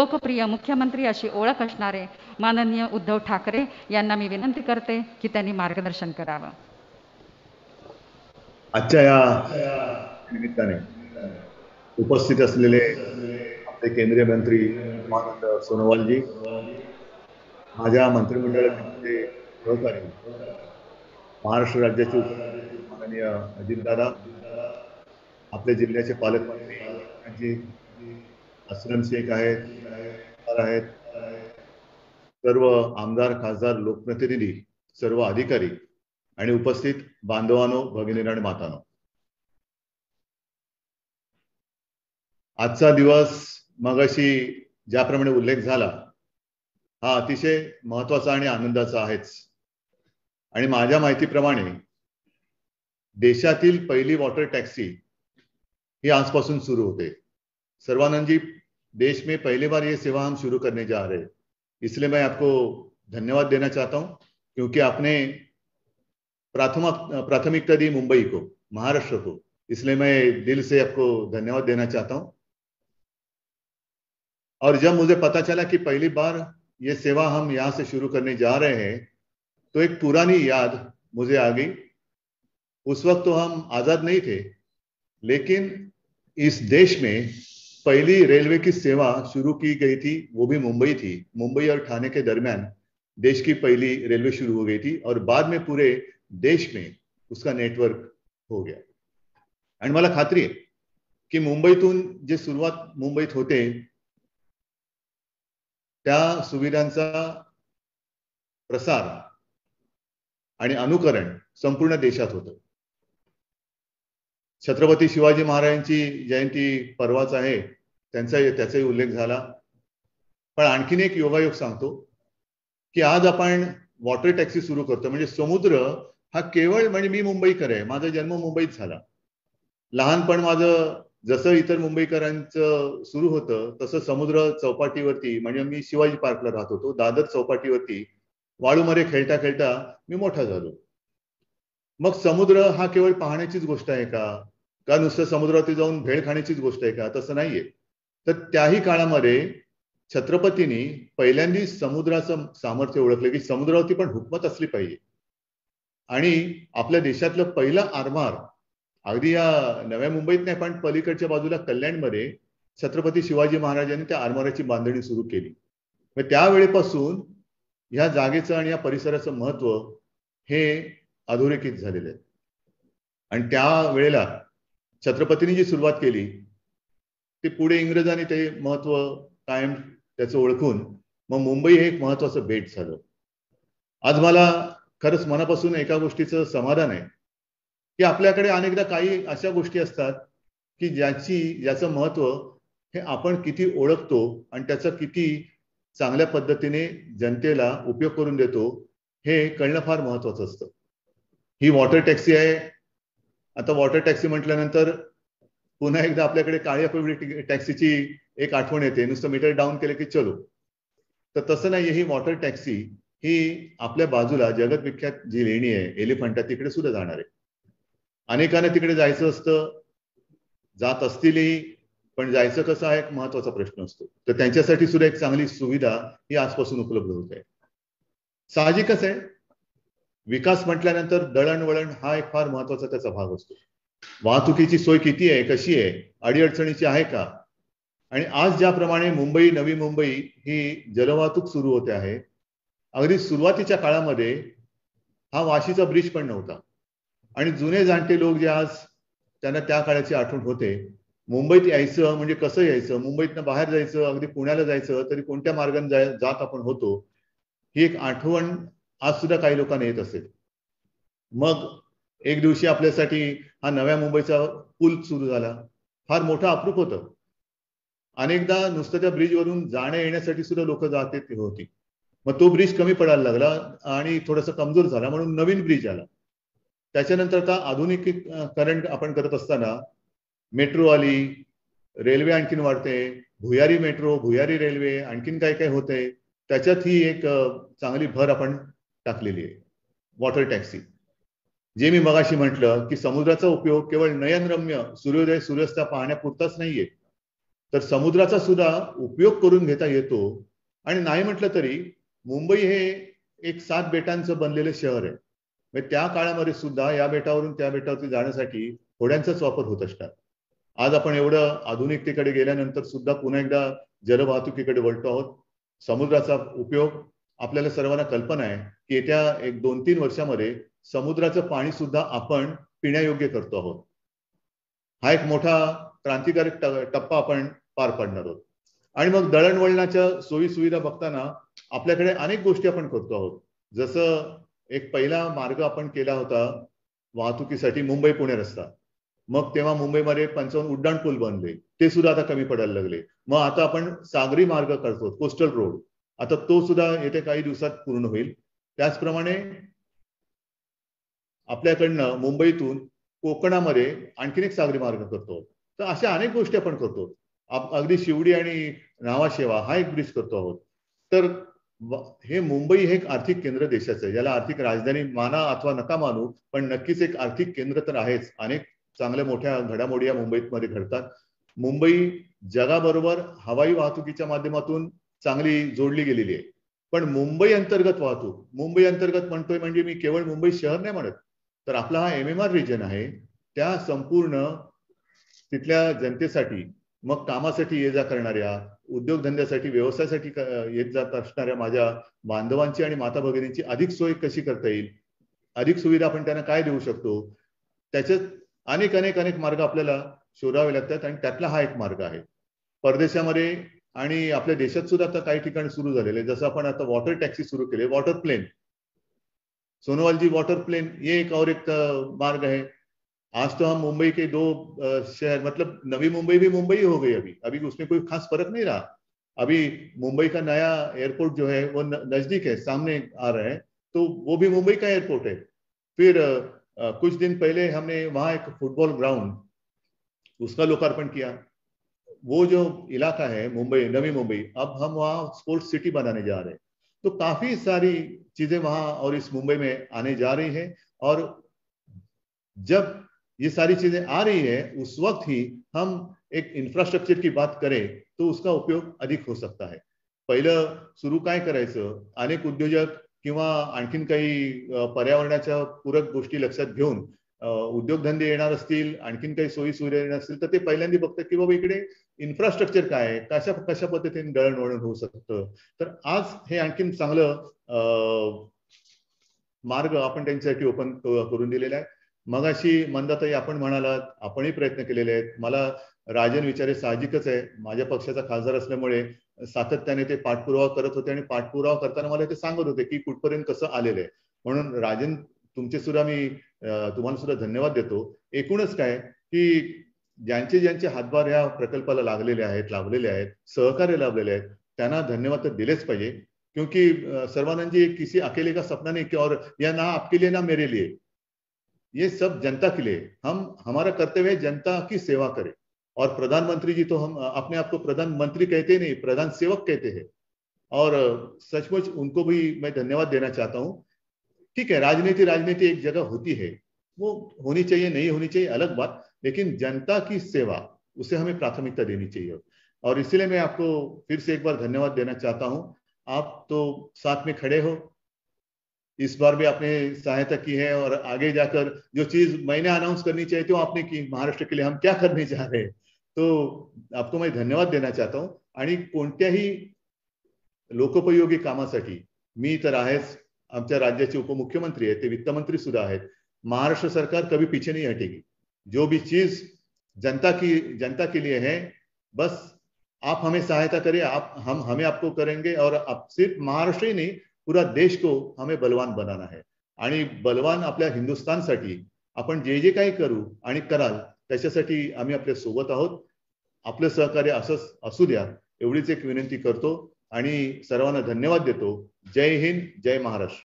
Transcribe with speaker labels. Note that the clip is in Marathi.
Speaker 1: लोकप्रिय मुख्यमंत्री अशी ओळख असणारे माननीय उद्धव ठाकरे यांना मी विनंती करते की त्यांनी मार्गदर्शन करावं.
Speaker 2: आजच्या या निमित्ताने उपस्थित असलेले आपले केंद्रीय मंत्री रामानंद सोनोवालजी, माझ्या मंत्रिमंडळाचे सहकारी, महाराष्ट्र राज्याचे उपमुख्यमंत्री माननीय अजितदादा, आपल्या जिल्ह्याचे पालकमंत्री असलम शेख आहेत, सर्व आमदार, खासदार, लोकप्रतिनिधी, सर्व अधिकारी आणि उपस्थित बांधवांनो, भगिनी आणि मातांनो, आजचा दिवस मगाशी ज्याप्रमाणे उल्लेख झाला हा अतिशय महत्वाचा आणि आनंदाचा आहेच. आणि माझ्या माहितीप्रमाणे देशातील पहिली वॉटर टॅक्सी ही आजपासून शुरू होते. सर्वानंद जी, देश में पहली बार ये सेवा हम शुरू करने जा रहे हैं, इसलिए मैं आपको धन्यवाद देना चाहता हूं क्योंकि आपने प्राथमिकता दी मुंबई को, महाराष्ट्र को, इसलिए मैं दिल से आपको धन्यवाद देना चाहता हूं. और जब मुझे पता चला कि पहली बार ये सेवा हम यहां से शुरू करने जा रहे हैं तो एक पुरानी याद मुझे आ गई. उस वक्त तो हम आजाद नहीं थे, लेकिन इस देश में पहली रेलवे की सेवा शुरू की गई थी, वो भी मुंबई थी. मुंबई और ठाणे के दरम्यान देश की पहली रेल्वे शुरू हो गई थी और बाद में पूरे देश में उसका नेटवर्क हो गया. आणि मला खात्री आहे की मुंबईतून जे सुरुवात मुंबईत होते त्या सुविधांचा प्रसार आणि अनुकरण संपूर्ण देशात होतं. छत्रपती शिवाजी महाराजांची जयंती परवाच आहे, त्याचाही उल्लेख झाला. पण आणखीन एक योगायोग सांगतो की आज आपण वॉटर टॅक्सी सुरू करतो. म्हणजे समुद्र हा केवळ, म्हणजे मी मुंबईकर आहे, माझा जन्म मुंबईत झाला. लहानपण माझं जसं इतर मुंबईकरांचं सुरू होतं तसं समुद्र चौपाटीवरती, म्हणजे मी शिवाजी पार्कला राहत होतो, दादर चौपाटीवरती वाळूमध्ये खेळता खेळता मी मोठा झालो. मग समुद्र हा केवळ पाहण्याचीच गोष्ट आहे का नुसतं समुद्रावरती जाऊन भेळ खाण्याचीच गोष्ट आहे का? तसं नाहीये. तर त्याही काळामध्ये छत्रपतींनी पहिल्यांदा समुद्राचं सामर्थ्य ओळखलं की समुद्रावरती पण हुकमत असली पाहिजे. आणि आपल्या देशातलं पहिलं आरमार अगदी या नव्या मुंबईत नाही पण पलीकडच्या बाजूला कल्याणमध्ये छत्रपती शिवाजी महाराजांनी त्या आरमाराची बांधणी सुरू केली. मग त्यावेळेपासून ह्या जागेचं आणि या परिसराचं महत्व हे अधोरेखित झालेलं आहे. आणि त्या वेळेला छत्रपतींनी जी सुरुवात केली ती पुढे इंग्रजांनी ते महत्व कायम त्याचं ओळखून मग मुंबई हे एक महत्वाचं बेट झालं. आज मला खरंच मनापासून एका गोष्टीचं समाधान आहे की आपल्याकडे अनेकदा काही अशा गोष्टी असतात की ज्याचं महत्व हे आपण किती ओळखतो आणि त्याचा किती चांगल्या पद्धतीने जनतेला उपयोग करून देतो हे कळणं फार महत्वाचं असतं. ही वॉटर टॅक्सी आहे. आता वॉटर टॅक्सी म्हटल्यानंतर पुन्हा एकदा आपल्याकडे काळ्या पिवळी टॅक्सीची एक आठवण येते, नुसतं मीटर डाऊन केलं की चलो. तर तसं नाहीये. ही वॉटर टॅक्सी ही आपल्या बाजूला जगत विख्यात जी लेणी आहे एलिफंटा, तिकडे सुद्धा जाणार आहे. अनेकांना तिकडे जायचं असतं, जात असतीलही, पण जायचं कसं हा एक महत्वाचा प्रश्न असतो. तर त्यांच्यासाठी सुद्धा एक चांगली सुविधा ही आजपासून उपलब्ध होत आहे. साहजिकच आहे, विकास म्हटल्यानंतर दळणवळण हा एक फार महत्वाचा त्याचा भाग असतो. वाहतुकीची सोय किती आहे, कशी आहे, अडीअडचणीची आहे का? आणि आज ज्याप्रमाणे मुंबई, नवी मुंबई ही जलवाहतूक सुरू होते आहे, अगदी सुरुवातीच्या काळामध्ये हा वाशीचा ब्रिज पण नव्हता. आणि जुने जाणते लोक जे आज त्यांना त्या काळाची आठवण होते, मुंबईत यायचं म्हणजे कसं यायचं, मुंबईतनं बाहेर जायचं, अगदी पुण्याला जायचं तरी कोणत्या मार्गाने जात आपण होतो, ही एक आठवण आज सुद्धा काही लोकांना येत असेल. मग एक दिवशी आपल्यासाठी हा नव्या मुंबईचा पूल सुरू झाला. फार मोठं अप्रूप होतं. अनेकदा नुसतं त्या ब्रिजवरून जाण्या येण्यासाठी सुद्धा लोक जात होती. मग तो ब्रिज कमी पडायला लागला आणि थोडासा कमजोर झाला म्हणून नवीन ब्रिज आला. त्याच्यानंतर आता आधुनिकीकरण आपण करत असताना मेट्रो आली, रेल्वे आणखीन वाढते, भुयारी मेट्रो, भुयारी रेल्वे, आणखीन काय काय होते. त्याच्यात ही एक चांगली भर आपण टाकलेली आहे. वॉटर टॅक्सी जे मी मगाशी म्हटलं की समुद्राचा उपयोग केवळ नयनरम्य सूर्योदय सूर्यास्त पाहण्यापुरताच नाहीये, तर समुद्राचा सुद्धा उपयोग करून घेता येतो. आणि नाही म्हटलं तरी मुंबई हे एक 7 बेटांचं बनलेलं शहर आहे. म्हणजे त्या काळामध्ये सुद्धा या बेटावरून त्या बेटावरती जाण्यासाठी होड्यांचाच वापर होत असतात. आज आपण एवढं आधुनिकतेकडे गेल्यानंतर सुद्धा पुन्हा एकदा जलवाहतुकीकडे वळतो आहोत. समुद्राचा उपयोग आपल्याला सर्वांना कल्पना आहे की येत्या 1-2-3 वर्षामध्ये समुद्राचं पाणी सुद्धा आपण पिण्यायोग्य करतो आहोत. हा एक मोठा क्रांतिकारक टप्पा आपण पार पाडणार आहोत. आणि मग दळणवळणाच्या सोयी सुविधा बघताना आपल्याकडे अनेक गोष्टी आपण करतो आहोत. जसं एक पहिला मार्ग आपण केला होता वाहतुकीसाठी मुंबई पुणे रस्ता. मग तेव्हा मुंबईमध्ये 55 उड्डाणपूल बनले, ते सुद्धा आता कमी पडायला लागले. मग आता आपण सागरी मार्ग करतो, कोस्टल रोड, आता तो सुद्धा येत्या काही दिवसात पूर्ण होईल. त्याचप्रमाणे आपल्याकडनं मुंबईतून कोकणामध्ये आणखीन एक सागरी मार्ग करतो. तर अशा अनेक गोष्टी आपण करतो. अगदी शिवडी आणि नावाशेवा हा एक ब्रिज करतो आहोत. तर हे मुंबई हे एक आर्थिक केंद्र देशाचं आहे. याला आर्थिक राजधानी माना अथवा नका मानू, पण नक्कीच एक आर्थिक केंद्र तर आहेच. अनेक चांगल्या मोठ्या घडामोडी या मुंबईमध्ये घडतात. मुंबई जगाबरोबर हवाई वाहतुकीच्या माध्यमातून चांगली जोडली गेलेली आहे. पण मुंबई अंतर्गत वाहतूक, मुंबई अंतर्गत म्हणतोय म्हणजे मी केवळ मुंबई शहर नाही म्हणत, तर आपला हा MMR रिजन आहे, त्या संपूर्ण तिथल्या जनतेसाठी, मग कामासाठी ये जा करणाऱ्या, उद्योगधंद्यासाठी, व्यवसायासाठी येत जात असणाऱ्या माझ्या बांधवांची आणि माता भगिनींची अधिक सोय कशी करता येईल, अधिक सुविधा आपण त्यांना काय देऊ शकतो, त्याच्यात अनेक अनेक अनेक मार्ग आपल्याला शोधावे लागतात. आणि त्यातला हा एक मार्ग आहे. परदेशामध्ये आणि आपल्या देशात सुद्धा आता काही ठिकाणी सुरू झालेले, जसं आपण आता वॉटर टॅक्सी सुरू केले, वॉटर प्लेन, सोनोवाल जी वॉटर प्लेन, ये एक और एक मार्ग है. आज तो हम मुंबई के 2 शहर, मतलब नवी मुंबई भी मुंबई हो गई अभी उसमें कोई खास फर्क नहीं रहा. अभी मुंबई का नया एयरपोर्ट जो है वो नजदीक है, सामने आ रहा है, तो वो भी मुंबई का एयरपोर्ट है. फिर कुछ दिन पहले हमने वहां एक फुटबॉल ग्राउंड, उसका लोकार्पण किया. वो जो इलाका है मुंबई, नवी मुंबई, अब हम वहाँ स्पोर्ट्स सिटी बनाने जा रहे हैं. तो काफी सारी चीजें वहां और इस मुंबई में आने जा रही है. और जब ये सारी चीजें आ रही है उस वक्त ही हम एक इंफ्रास्ट्रक्चर की बात करें तो उसका उपयोग अधिक हो सकता है. पहिलं सुरू काय करायचं, अनेक उद्योजक किंवा आणखीन काही पर्यावरणाच्या पूरक गोष्टी लक्षात घेऊन उद्योगधंदे येणार असतील, आणखीन काही सोयी सुविधा येणार असतील, तर ते पहिल्यांदा बघतात की बाबा इकडे इन्फ्रास्ट्रक्चर काय आहे, कशा पद्धतीने दळणवळण होऊ शकतं. तर आज हे आणखीन चांगलं मार्ग आपण त्यांच्यासाठी ओपन करून दिलेला आहे. मगाशी मंदाताई आपण म्हणालात, आपणही प्रयत्न केलेले आहेत. मला राजन विचारे साहजिकच आहे, माझ्या पक्षाचा खासदार असल्यामुळे सातत्याने ते पाठपुरावा करत होते आणि पाठपुरावा करताना मला ते सांगत होते की कुठपर्यंत कसं आलेलं आहे. म्हणून राजन तुमचे सुद्धा मी तुम्हाला सुद्धा धन्यवाद देतो. एकूणच काय की ज्यांचे हातभार या प्रकल्पाला लागलेले आहेत, सहकार्य लाभलेले आहेत, त्यांना धन्यवाद तर दिलेच पाहिजे. क्योंकि सर्वानंद जी किसी अकेले का सपना नहीं कि और या ना आपके लिए ना मेरे लिए, ये सब जनता के लिए. हमारा कर्तव्य है जनता की सेवा करें. और प्रधानमंत्री जी तो हम अपने आप को प्रधानमंत्री कहते नहीं, प्रधान सेवक कहते हैं. और सचमुच उनको भी मैं धन्यवाद देना चाहता हूं. ठीक है, राजनीति एक जगह होती है, वो होनी चाहिए, नहीं होनी चाहिए अलग बात, लेकिन जनता की सेवा उसे हमें प्राथमिकता देनी चाहिए. और इसलिए मैं आपको फिर से एक बार धन्यवाद देना चाहता हूं. आप तो साथ में खड़े हो, इस बार भी आपने सहायता की है और आगे जाकर जो चीज मैंने अनाउंस करनी चाहिए थी वो आपने की. महाराष्ट्र के लिए हम क्या करने जा रहे हैं, तो आपको मैं धन्यवाद देना चाहता हूं. आणि कोणत्याही लोकोपयोगी कामासाठी मी तर आहेच, आमच्या राज्याचे उपमुख्यमंत्री आहेत, ते वित्तमंत्री सुद्धा आहेत. महाराष्ट्र सरकार कभी पीछे नहीं हटेगी. जो भी चीज जनता के लिए है, बस आप हमें सहायता करिए, हम हमें आपको करेंगे. और अब सिर्फ महाराष्ट्र ही नहीं, पूरा देश को हमें बलवान बनाना है. आणि बलवान आपल्या हिंदुस्थानसाठी आपण जे काही करू आणि कराल त्याच्यासाठी आम्ही आपल्या सोबत आहोत. आपलं सहकार्य असंच असू द्या एवढीच एक विनंती करतो आणि सर्वांना धन्यवाद देतो. जय हिंद, जय महाराष्ट्र.